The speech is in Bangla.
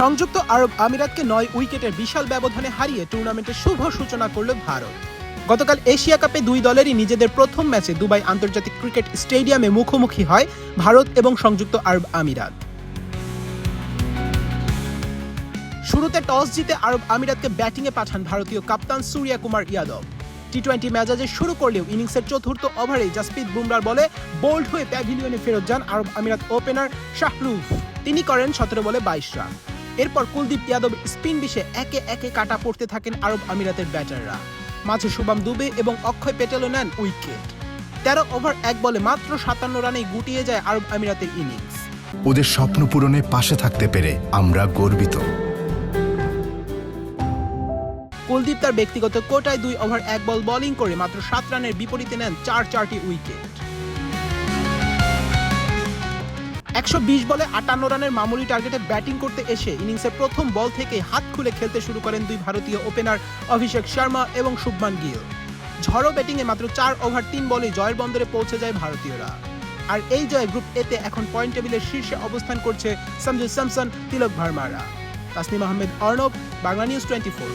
সংযুক্ত আরব আমিরাতকে 9 উইকেটের বিশাল ব্যবধানে হারিয়ে টুর্নামেন্টের শুভ সূচনা করল ভারত। গতকাল এশিয়া কাপে দুই দলেরই নিজেদের প্রথম ম্যাচে দুবাই আন্তর্জাতিক ক্রিকেট স্টেডিয়ামে মুখোমুখি হয় ভারত এবং সংযুক্ত আরব আমিরাত। শুরুতে টস জিতে আরব আমিরাতকে ব্যাটিংয়ে পাঠান ভারতীয় কাপ্তান সূর্য কুমার যাদব। টি-20 মেজাজে শুরু করলেও ইনিংসের চতুর্থ ওভারে জাসপ্রীত বুমরার বলে বোল্ড হয়ে প্যাভিলিয়নে ফেরত যান আরব আমিরাত ওপেনার শাহরুখ। তিনি করেন 17 বলে 22 রান। এরপর কুলদীপ যাদব স্পিন বিষে একে একে কাটা পড়তে থাকেন আরব আমিরাতের ব্যাটাররা। মাঝে শুভম দুবে এবং অক্ষয় পেটেলও নেন উইকেট। 13 ওভার 1 বলে মাত্র 57 রানেই গুটিয়ে যায় আরব আমিরাতের ইনিংস। ওদের স্বপ্ন পূরণে পাশে থাকতে পেরে আমরা গর্বিত। কুলদীপ তার ব্যক্তিগত কোটায় 2 ওভার 1 বল বোলিং করে মাত্র 7 রানের বিপরীতে নেন 4টি উইকেট। 120 বলে 58 রানের মামুলি টার্গেটে ব্যাটিং করতে এসে ইনিংসের প্রথম বল থেকে হাত খুলে খেলতে শুরু করেন দুই ভারতীয় ওপেনার অভিষেক শর্মা এবং শুভমান গিল। ঝড়ো ব্যাটিংয়ে মাত্র 4 ওভার 3 বলে জয়ের বন্দরে পৌঁছে যায় ভারতীয়রা। আর এই জয়ে গ্রুপ এতে এখন পয়েন্ট টেবিলের শীর্ষে অবস্থান করছে সঞ্জু স্যামসন, তিলক ভার্মারা। তাসনিম আহমেদ, অর্ণব, বাংলা নিউজ 24।